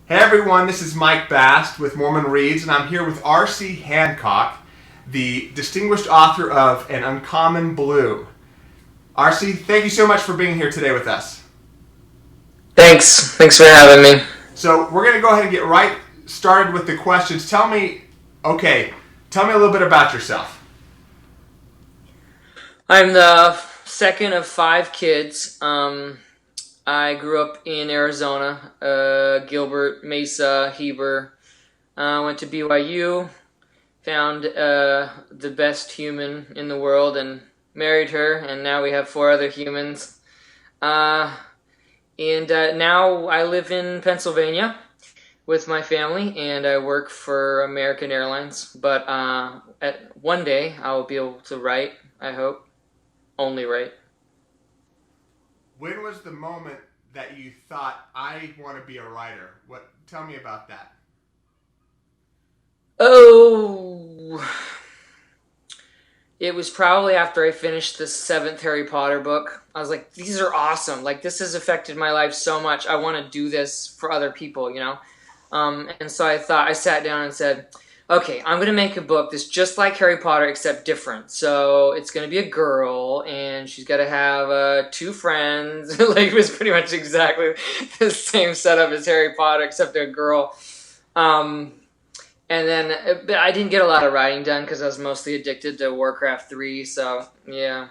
Hey everyone, this is Mike Bast with Mormon Reads, and I'm here with R.C. Hancock, the distinguished author of An Uncommon Blue. R.C., thank you so much for being here today with us. Thanks for having me. So we're going to go ahead and get right started with the questions. Tell me a little bit about yourself. I'm the second of 5 kids. I grew up in Arizona, Gilbert, Mesa, Heber. Went to BYU, found the best human in the world and married her, and now we have 4 other humans. And now I live in Pennsylvania with my family, and I work for American Airlines. But one day I will be able to write, I hope. Only write. When was the moment that you thought, I want to be a writer? Tell me about that. Oh, it was probably after I finished the 7th Harry Potter book. I was like, these are awesome. Like, this has affected my life so much. I want to do this for other people, you know? And so I sat down and said, okay, I'm going to make a book that's just like Harry Potter except different. So it's going to be a girl, and she's got to have 2 friends. Like, it was pretty much exactly the same setup as Harry Potter except they're a girl. And then I didn't get a lot of writing done because I was mostly addicted to Warcraft 3. So, yeah,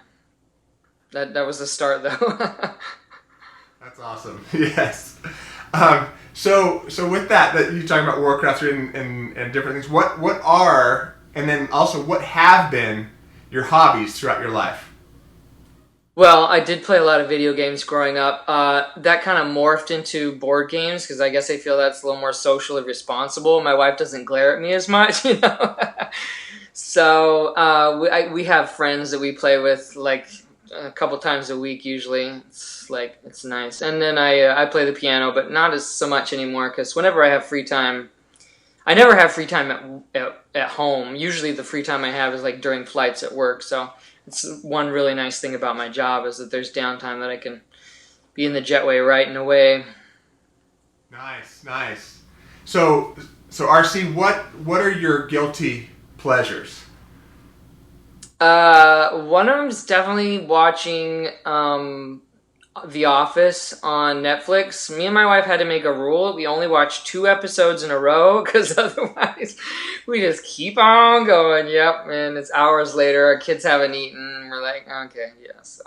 that was the start, though. That's awesome. Yes. So with that you talk about Warcraft and different things, what are, and then also what have been your hobbies throughout your life? Well, I did play a lot of video games growing up. That kind of morphed into board games because I guess I feel that's a little more socially responsible. My wife doesn't glare at me as much, you know. So we have friends that we play with like a couple times a week usually. It's nice. And then I play the piano, but not as so much anymore because whenever I have free time, I never have free time at home. Usually the free time I have is like during flights at work. So it's one really nice thing about my job is that there's downtime that I can be in the jetway writing away. Nice. So RC, what are your guilty pleasures? One of them is definitely watching The Office on Netflix. Me and my wife had to make a rule. We only watch 2 episodes in a row because otherwise we just keep on going. Yep, and it's hours later. Our kids haven't eaten. We're like, okay, yeah, so.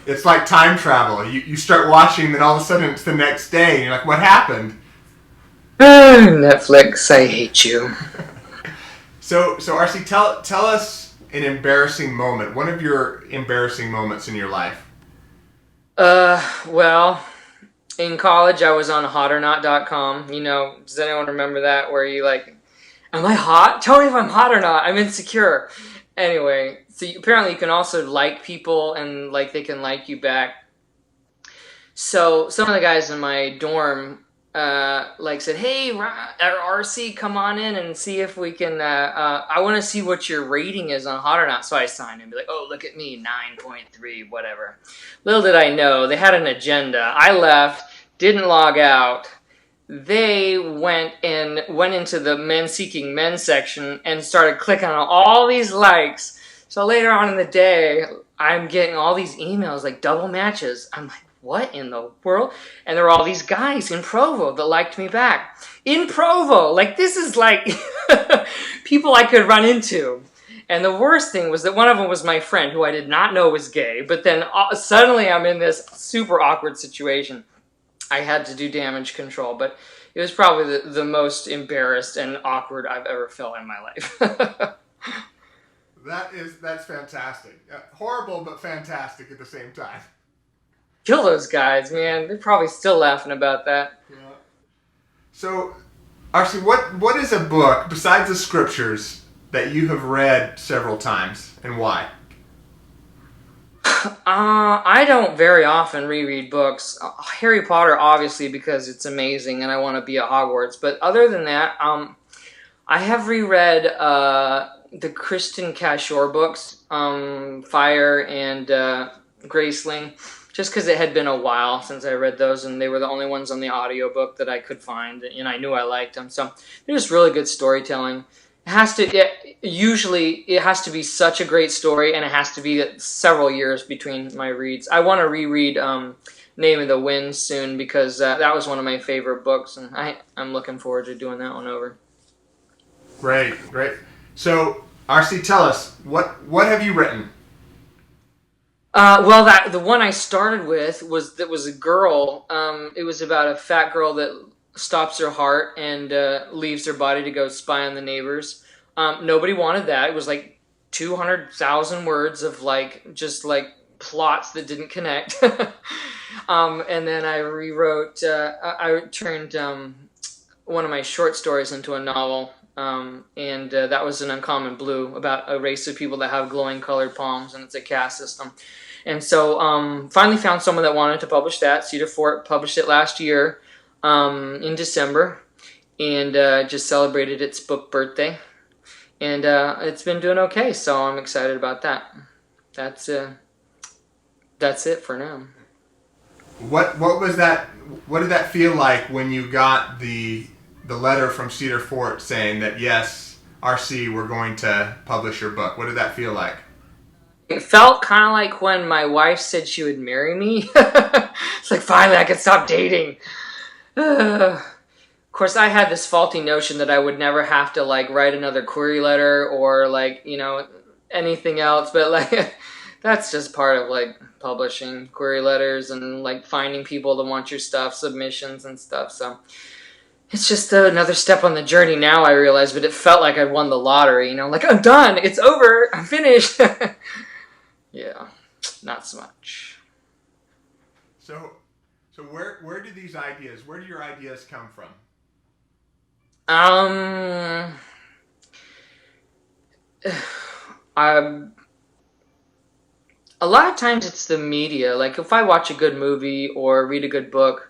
It's like time travel. You start watching, then all of a sudden it's the next day, and you're like, what happened? Netflix, I hate you. So RC, tell us an embarrassing moment. One of your embarrassing moments in your life. Well, in college I was on hotornot.com. You know, does anyone remember that? Where you like, am I hot? Tell me if I'm hot or not. I'm insecure. Anyway, so apparently you can also like people and like they can like you back. So some of the guys in my dorm said, hey, RC, come on in and see if we can, I want to see what your rating is on Hot or Not. So I signed and be like, oh, look at me, 9.3, whatever. Little did I know, they had an agenda. I left, didn't log out. They went into the men seeking men section and started clicking on all these likes. So later on in the day, I'm getting all these emails, like double matches. I'm like, what in the world? And there were all these guys in Provo that liked me back. In Provo! Like, this is like people I could run into. And the worst thing was that one of them was my friend, who I did not know was gay. But then suddenly I'm in this super awkward situation. I had to do damage control. But it was probably the most embarrassed and awkward I've ever felt in my life. That's fantastic. Horrible, but fantastic at the same time. Kill those guys, man. They're probably still laughing about that. Yeah. So, actually, what is a book, besides the scriptures, that you have read several times, and why? I don't very often reread books. Harry Potter, obviously, because it's amazing and I want to be at Hogwarts. But other than that, I have reread the Kristen Cashore books, Fire and Graceling. just because it had been a while since I read those, and they were the only ones on the audiobook that I could find, and I knew I liked them. So they're just really good storytelling. Usually it has to be such a great story, and it has to be several years between my reads. I want to reread Name of the Wind soon, because that was one of my favorite books, and I'm looking forward to doing that one over. Great. So, RC, tell us, what have you written? Well, the one I started with was a girl. It was about a fat girl that stops her heart and leaves her body to go spy on the neighbors. Nobody wanted that. It was like 200,000 words of just plots that didn't connect. And then I rewrote. I turned one of my short stories into a novel. And that was An Uncommon Blue, about a race of people that have glowing colored palms, and it's a caste system. And so finally found someone that wanted to publish that. Cedar Fort published it last year in December, and just celebrated its book birthday. And it's been doing okay, so I'm excited about that. That's it for now. What was that? What did that feel like when you got the letter from Cedar Fort saying that, yes, RC, we're going to publish your book? What did that feel like? It felt kind of like when my wife said she would marry me. It's like, finally I could stop dating. Of course, I had this faulty notion that I would never have to write another query letter or anything else, but that's just part of publishing query letters and finding people that want your stuff, submissions and stuff. So it's just another step on the journey now, I realize, but it felt like I'd won the lottery, I'm done, it's over, I'm finished. Yeah, not so much. So where do your ideas come from? A lot of times it's the media. If I watch a good movie or read a good book,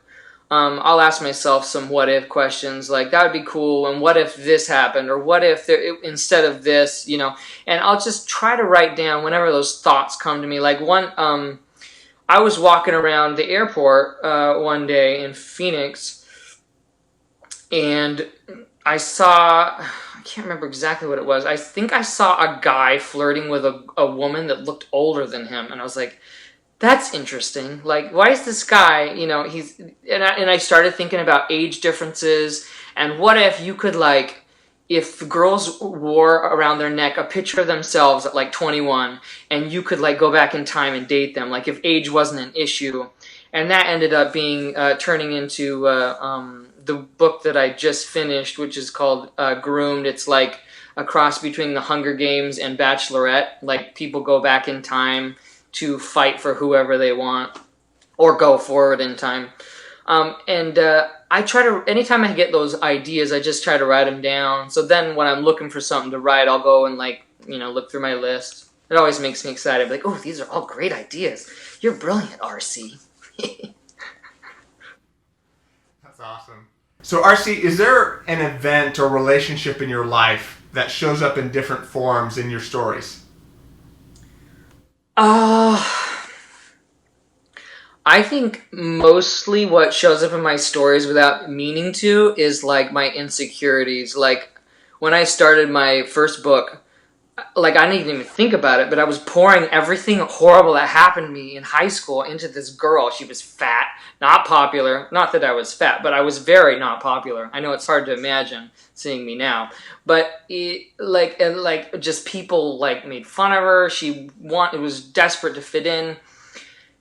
I'll ask myself some what if questions, that would be cool, and what if this happened, or what if instead of this, and I'll just try to write down whenever those thoughts come to me. I was walking around the airport one day in Phoenix, and I can't remember exactly what it was. I think I saw a guy flirting with a woman that looked older than him, and I was like, that's interesting. Why is this guy, and I started thinking about age differences, and what if you could, if girls wore around their neck a picture of themselves at 21, and you could go back in time and date them, if age wasn't an issue. And that ended up being, turning into the book that I just finished, which is called Groomed. It's a cross between The Hunger Games and Bachelorette. People go back in time to fight for whoever they want, or go forward in time. I try to, anytime I get those ideas, I just try to write them down. So then when I'm looking for something to write, I'll go and look through my list. It always makes me excited. Oh, these are all great ideas. You're brilliant, RC. That's awesome. So RC, is there an event or relationship in your life that shows up in different forms in your stories? I think mostly what shows up in my stories without meaning to is my insecurities. When I started my first book, I didn't even think about it, but I was pouring everything horrible that happened to me in high school into this girl. She was fat, not popular. Not that I was fat, but I was very not popular. I know it's hard to imagine seeing me now, but just people made fun of her. It was desperate to fit in.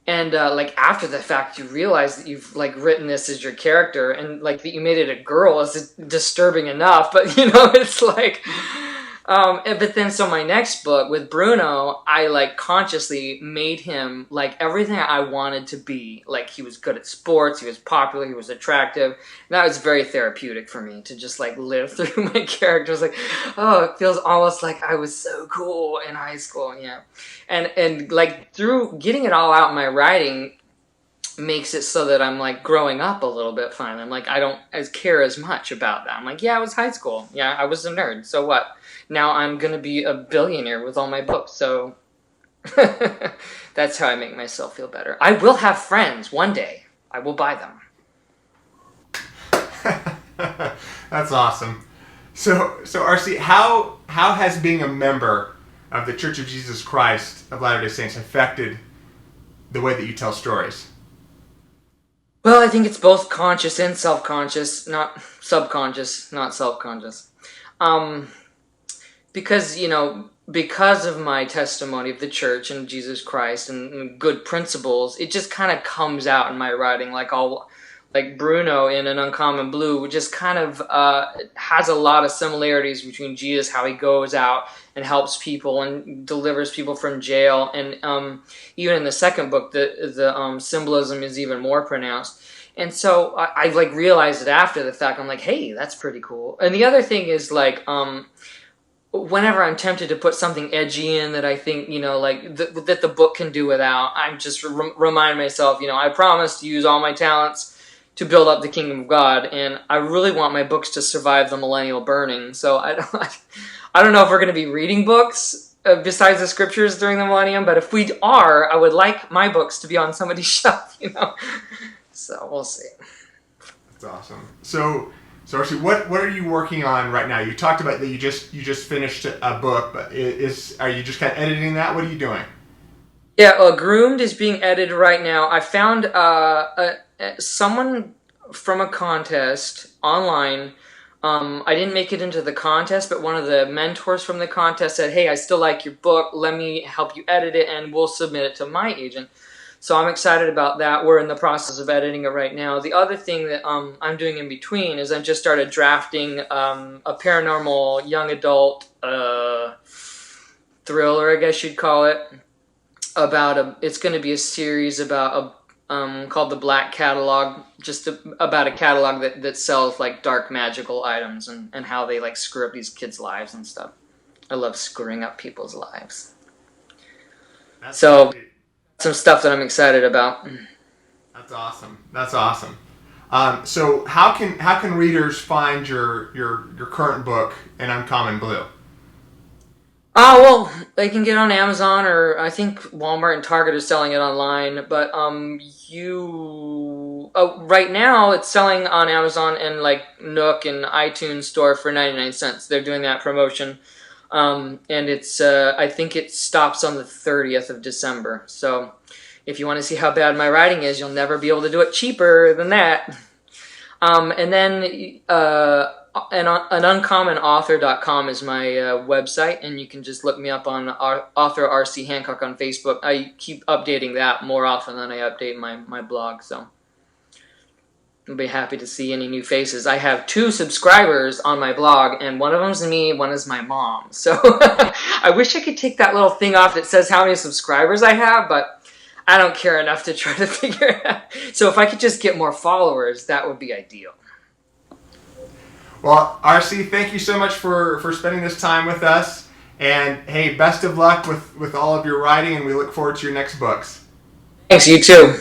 And after the fact, you realize that you've written this as your character, and that you made it a girl is disturbing enough. But it's but then so my next book with Bruno, I consciously made him everything I wanted to be. He was good at sports, he was popular, he was attractive. And that was very therapeutic for me to just live through my characters. Oh, it feels almost like I was so cool in high school. Yeah, and through getting it all out in my writing makes it so that I'm growing up a little bit finally. I'm I don't care as much about that. I'm yeah, it was high school. Yeah, I was a nerd. So what? Now I'm going to be a billionaire with all my books. So That's how I make myself feel better. I will have friends one day. I will buy them. That's awesome. So RC, how has being a member of the Church of Jesus Christ of Latter-day Saints affected the way that you tell stories? Well, I think it's both conscious and self-conscious, not subconscious, not self-conscious. Because, because of my testimony of the church and Jesus Christ and good principles, it just kind of comes out in my writing, like Bruno in An Uncommon Blue, just kind of has a lot of similarities between Jesus, how he goes out and helps people and delivers people from jail. And even in the second book, the symbolism is even more pronounced. And so I realized it after the fact. I'm like, hey, that's pretty cool. And the other thing is whenever I'm tempted to put something edgy in that I think, that the book can do without, I'm just remind myself, I promise to use all my talents to build up the kingdom of God, and I really want my books to survive the millennial burning. So I don't know if we're going to be reading books besides the scriptures during the millennium, but if we are, I would like my books to be on somebody's shelf, So we'll see. That's awesome. So actually, what are you working on right now? You talked about that you just finished a book, but are you just kind of editing that? What are you doing? Yeah, Groomed is being edited right now. I found someone from a contest online. I didn't make it into the contest, but one of the mentors from the contest said, hey, I still like your book. Let me help you edit it, and we'll submit it to my agent. So I'm excited about that. We're in the process of editing it right now. The other thing that I'm doing in between is I've just started drafting a paranormal young adult thriller, I guess you'd call it. It's going to be a series about called The Black Catalog, just about a catalog that sells dark magical items and how they screw up these kids' lives and stuff. I love screwing up people's lives. Some stuff that I'm excited about. That's awesome. So how can readers find your current book, An Uncommon Blue? Well, they can get it on Amazon, or I think Walmart and Target are selling it online. But right now it's selling on Amazon and Nook and iTunes Store for 99 cents. They're doing that promotion. And it's I think it stops on the 30th of December. So if you want to see how bad my writing is, you'll never be able to do it cheaper than that. And then anuncommonauthor.com is my website, and you can just look me up on author R.C. Hancock on Facebook. I keep updating that more often than I update my blog, so I'll be happy to see any new faces. I have 2 subscribers on my blog, and one of them's me, one is my mom. So I wish I could take that little thing off that says how many subscribers I have, but I don't care enough to try to figure it out. So if I could just get more followers, that would be ideal. Well, RC, thank you so much for spending this time with us. And hey, best of luck with all of your writing, and we look forward to your next books. Thanks, you too.